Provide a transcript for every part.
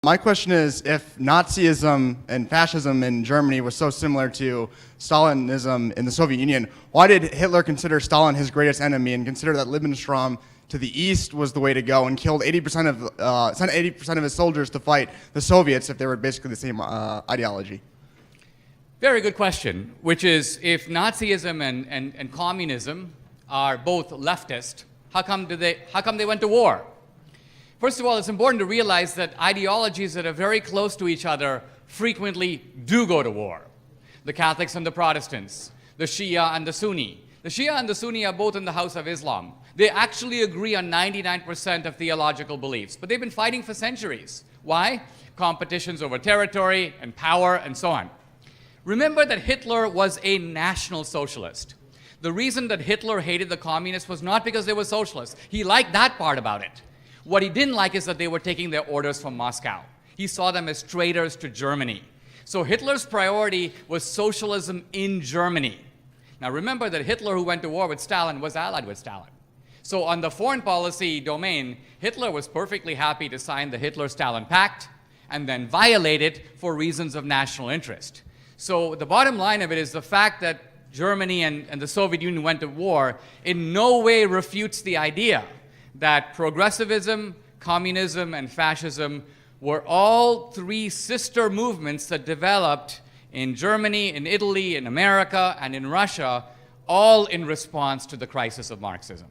My question is, if Nazism and fascism in Germany was so similar to Stalinism in the Soviet Union, why did Hitler consider Stalin his greatest enemy and consider that Lebensraum to the east was the way to go and killed sent 80% of his soldiers to fight the Soviets if they were basically the same ideology? Very good question, which is, if Nazism and communism are both leftist, how come they went to war? First of all, it's important to realize that ideologies that are very close to each other frequently do go to war. The Catholics and the Protestants, the Shia and the Sunni. The Shia and the Sunni are both in the House of Islam. They actually agree on 99% of theological beliefs, but they've been fighting for centuries. Why? Competitions over territory and power and so on. Remember that Hitler was a national socialist. The reason that Hitler hated the communists was not because they were socialists. He liked that part about it. What he didn't like is that they were taking their orders from Moscow. He saw them as traitors to Germany. So Hitler's priority was socialism in Germany. Now remember that Hitler, who went to war with Stalin, was allied with Stalin. So on the foreign policy domain, Hitler was perfectly happy to sign the Hitler-Stalin Pact and then violate it for reasons of national interest. So the bottom line of it is the fact that Germany and the Soviet Union went to war in no way refutes the idea that progressivism, communism, and fascism were all three sister movements that developed in Germany, in Italy, in America, and in Russia, all in response to the crisis of Marxism.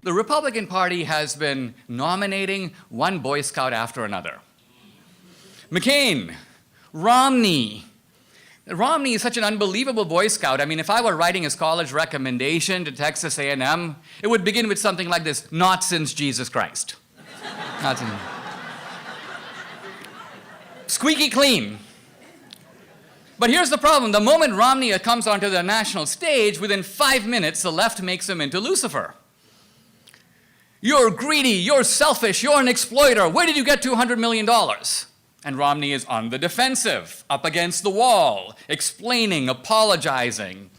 The Republican Party has been nominating one Boy Scout after another. McCain, Romney. Romney is such an unbelievable Boy Scout. I mean, if I were writing his college recommendation to Texas A&M, it would begin with something like this: not since Jesus Christ. Not since. Squeaky clean. But here's the problem. The moment Romney comes onto the national stage, within 5 minutes, the left makes him into Lucifer. You're greedy, you're selfish, you're an exploiter. Where did you get $200 million? And Romney is on the defensive, up against the wall, explaining, apologizing.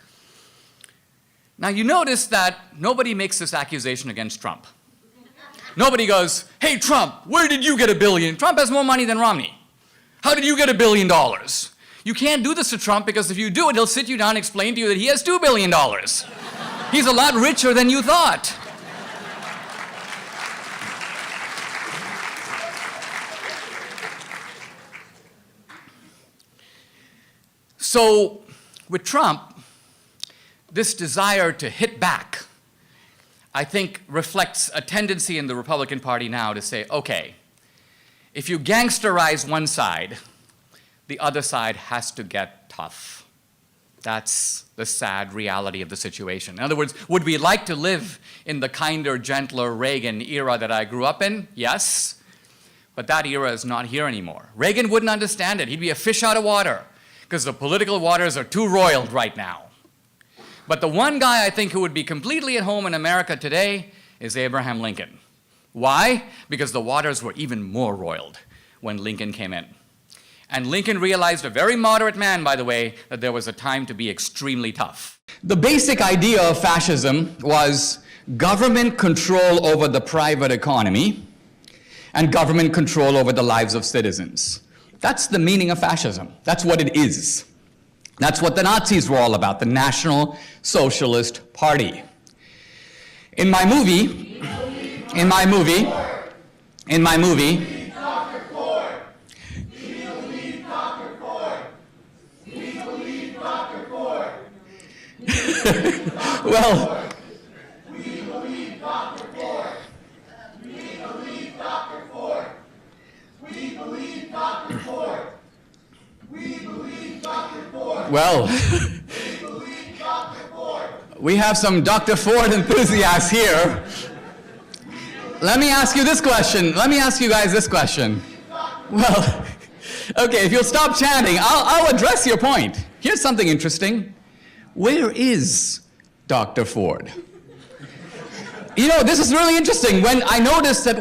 Now you notice that nobody makes this accusation against Trump. Nobody goes, hey Trump, where did you get $1 billion? Trump has more money than Romney. How did you get $1 billion? You can't do this to Trump, because if you do it, he'll sit you down and explain to you that he has $2 billion. He's a lot richer than you thought. So with Trump, this desire to hit back, I think, reflects a tendency in the Republican Party now to say, okay, if you gangsterize one side, the other side has to get tough. That's the sad reality of the situation. In other words, would we like to live in the kinder, gentler Reagan era that I grew up in? Yes, but that era is not here anymore. Reagan wouldn't understand it. He'd be a fish out of water, because the political waters are too roiled right now. But the one guy I think who would be completely at home in America today is Abraham Lincoln. Why? Because the waters were even more roiled when Lincoln came in. And Lincoln realized, a very moderate man, by the way, that there was a time to be extremely tough. The basic idea of fascism was government control over the private economy and government control over the lives of citizens. That's the meaning of fascism. That's what it is. That's what the Nazis were all about, the National Socialist Party. In my movie, well, we have some Dr. Ford enthusiasts here. Let me ask you this question. Let me ask you guys this question. Well, okay, if you'll stop chanting, I'll address your point. Here's something interesting. Where is Dr. Ford? You know, this is really interesting. When I noticed that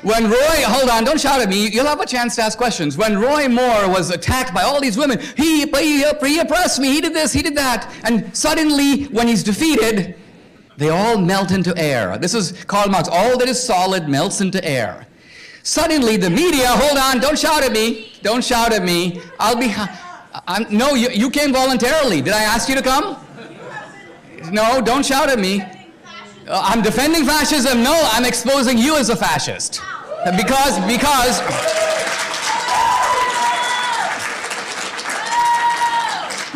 when Roy, hold on, don't shout at me, you'll have a chance to ask questions. When Roy Moore was attacked by all these women, he oppressed me, he did this, he did that, and suddenly, when he's defeated, they all melt into air. This is Karl Marx, all that is solid melts into air. Suddenly the media, hold on, don't shout at me, don't shout at me. No, you came voluntarily. Did I ask you to come? No, don't shout at me. I'm defending fascism. No, I'm exposing you as a fascist. Because,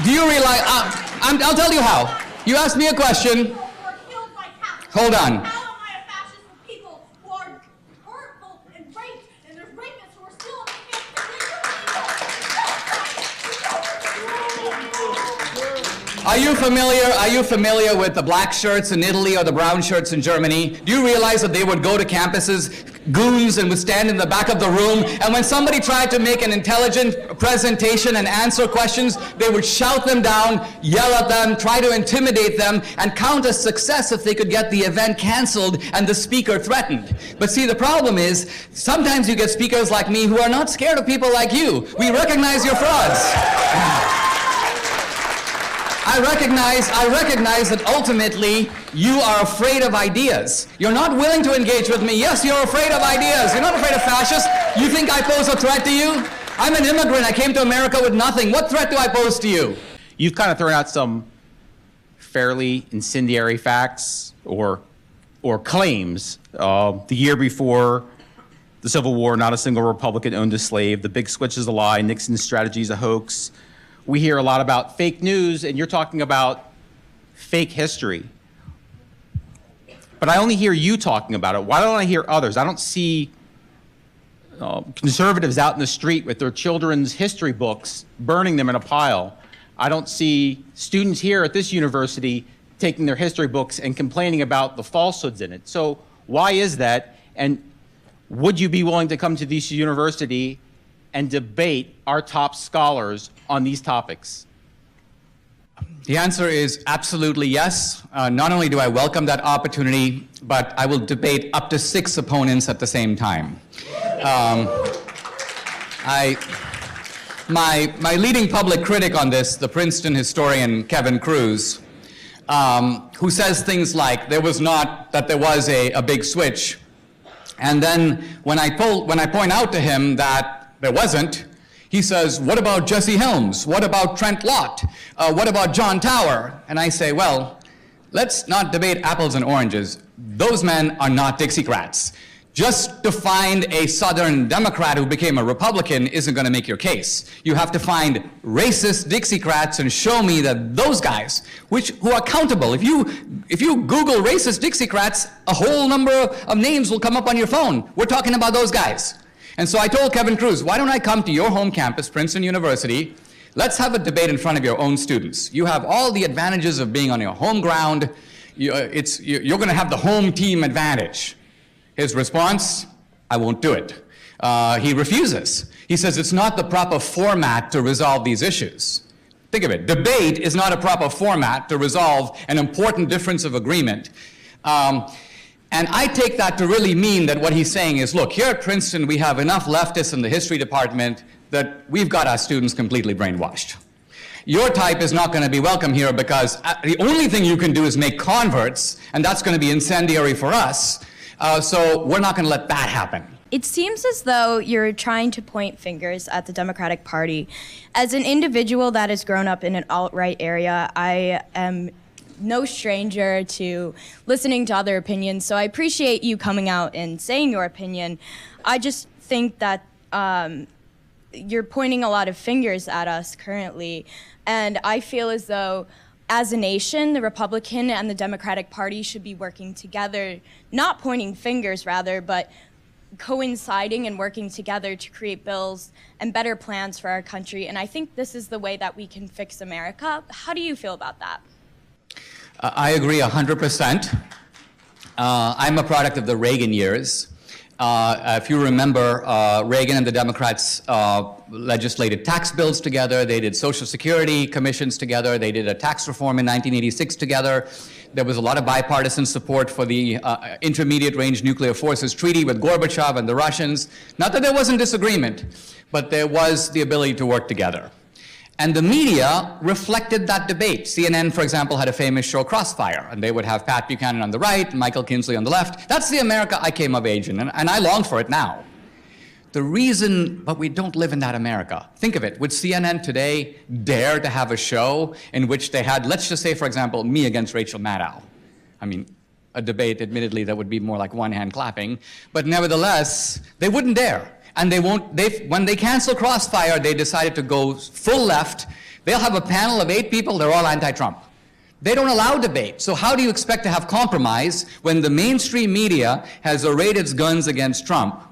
do you realize, I'll tell you how. You asked me a question. Hold on. Are you familiar with the black shirts in Italy or the brown shirts in Germany? Do you realize that they would go to campuses, goons, and would stand in the back of the room, and when somebody tried to make an intelligent presentation and answer questions, they would shout them down, yell at them, try to intimidate them, and count as success if they could get the event canceled and the speaker threatened. But see, the problem is, sometimes you get speakers like me who are not scared of people like you. We recognize your frauds. I recognize that ultimately you are afraid of ideas. You're not willing to engage with me. Yes, you're afraid of ideas. You're not afraid of fascists. You think I pose a threat to you? I'm an immigrant. I came to America with nothing. What threat do I pose to you? You've kind of thrown out some fairly incendiary facts or claims. The year before the Civil War, not a single Republican owned a slave. The big switch is a lie. Nixon's strategy is a hoax. We hear a lot about fake news, and you're talking about fake history. But I only hear you talking about it. Why don't I hear others? I don't see conservatives out in the street with their children's history books, burning them in a pile. I don't see students here at this university taking their history books and complaining about the falsehoods in it. So why is that? And would you be willing to come to this university and debate our top scholars on these topics? The answer is absolutely yes. Not only do I welcome that opportunity, but I will debate up to 6 opponents at the same time. My leading public critic on this, the Princeton historian Kevin Cruz, who says things like there was a big switch, and then when I point out to him that there wasn't, he says, what about Jesse Helms? What about Trent Lott? What about John Tower? And I say, well, let's not debate apples and oranges. Those men are not Dixiecrats. Just to find a Southern Democrat who became a Republican isn't going to make your case. You have to find racist Dixiecrats and show me that those guys, who are countable. If you Google racist Dixiecrats, a whole number of names will come up on your phone. We're talking about those guys. And so I told Kevin Cruz, why don't I come to your home campus, Princeton University, let's have a debate in front of your own students. You have all the advantages of being on your home ground. You're going to have the home team advantage. His response, I won't do it. He refuses. He says it's not the proper format to resolve these issues. Think of it, debate is not a proper format to resolve an important difference of agreement. And I take that to really mean that what he's saying is, look, here at Princeton, we have enough leftists in the history department that we've got our students completely brainwashed. Your type is not going to be welcome here because the only thing you can do is make converts, and that's going to be incendiary for us. So we're not going to let that happen. It seems as though you're trying to point fingers at the Democratic Party. As an individual that has grown up in an alt-right area, I am no stranger to listening to other opinions, so I appreciate you coming out and saying your opinion. I just think that you're pointing a lot of fingers at us currently, and I feel as though as a nation, the Republican and the Democratic Party should be working together, not pointing fingers rather, but coinciding and working together to create bills and better plans for our country. And I think this is the way that we can fix America. How do you feel about that? I agree 100%. I'm a product of the Reagan years. If you remember, Reagan and the Democrats legislated tax bills together. They did Social Security commissions together. They did a tax reform in 1986 together. There was a lot of bipartisan support for the Intermediate Range Nuclear Forces Treaty with Gorbachev and the Russians. Not that there wasn't disagreement, but there was the ability to work together. And the media reflected that debate. CNN, for example, had a famous show, Crossfire, and they would have Pat Buchanan on the right, Michael Kinsley on the left. That's the America I came of age in, and I long for it now. But we don't live in that America. Think of it. Would CNN today dare to have a show in which they had, let's just say, for example, me against Rachel Maddow? I mean, a debate, admittedly, that would be more like one hand clapping. But nevertheless, they wouldn't dare. And they won't, when they cancel Crossfire, they decided to go full left. They'll have a panel of 8 people, they're all anti-Trump. They don't allow debate. So how do you expect to have compromise when the mainstream media has arrayed its guns against Trump?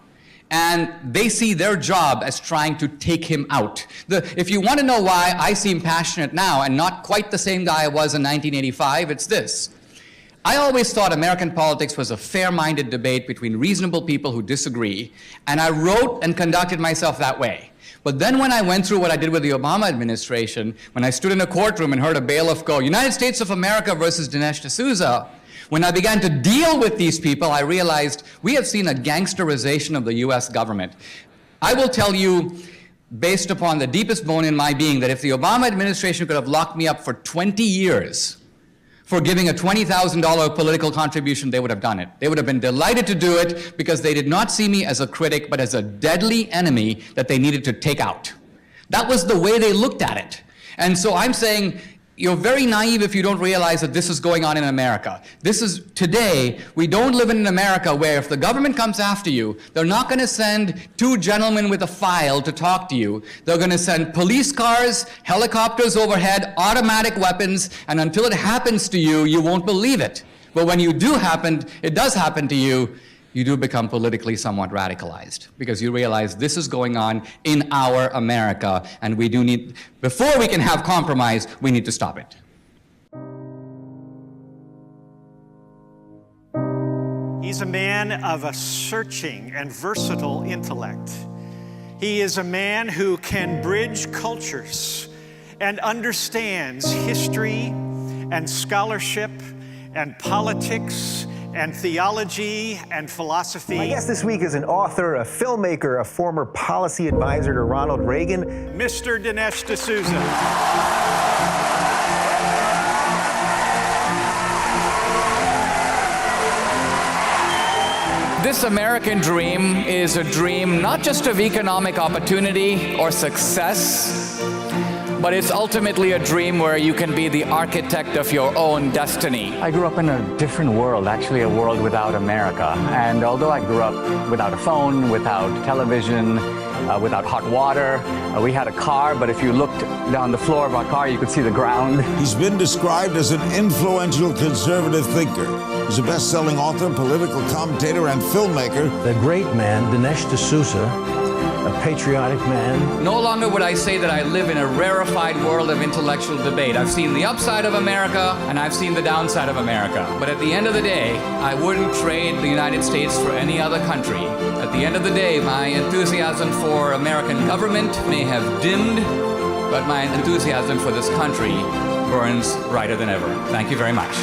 And they see their job as trying to take him out. If you want to know why I seem passionate now and not quite the same guy I was in 1985, it's this. I always thought American politics was a fair-minded debate between reasonable people who disagree, and I wrote and conducted myself that way. But then when I went through what I did with the Obama administration, when I stood in a courtroom and heard a bailiff go, United States of America versus Dinesh D'Souza, when I began to deal with these people, I realized we have seen a gangsterization of the US government. I will tell you, based upon the deepest bone in my being, that if the Obama administration could have locked me up for 20 years for giving a $20,000 political contribution, they would have done it. They would have been delighted to do it because they did not see me as a critic, but as a deadly enemy that they needed to take out. That was the way they looked at it. And so I'm saying, you're very naive if you don't realize that this is going on in America. Today, we don't live in an America where if the government comes after you, they're not going to send 2 gentlemen with a file to talk to you. They're going to send police cars, helicopters overhead, automatic weapons, and until it happens to you, you won't believe it. But when it does happen to you, you do become politically somewhat radicalized because you realize this is going on in our America, and we do need, before we can have compromise, we need to stop it. He's a man of a searching and versatile intellect. He is a man who can bridge cultures and understands history and scholarship and politics and theology and philosophy. My guest this week is an author, a filmmaker, a former policy advisor to Ronald Reagan. Mr. Dinesh D'Souza. This American dream is a dream not just of economic opportunity or success, but it's ultimately a dream where you can be the architect of your own destiny. I grew up in a different world, actually a world without America. And although I grew up without a phone, without television, without hot water, we had a car, but if you looked down the floor of our car, you could see the ground. He's been described as an influential conservative thinker. He's a best-selling author, political commentator, and filmmaker. The great man, Dinesh D'Souza, a patriotic man. No longer would I say that I live in a rarefied world of intellectual debate. I've seen the upside of America, and I've seen the downside of America. But at the end of the day, I wouldn't trade the United States for any other country. At the end of the day, my enthusiasm for American government may have dimmed, but my enthusiasm for this country burns brighter than ever. Thank you very much.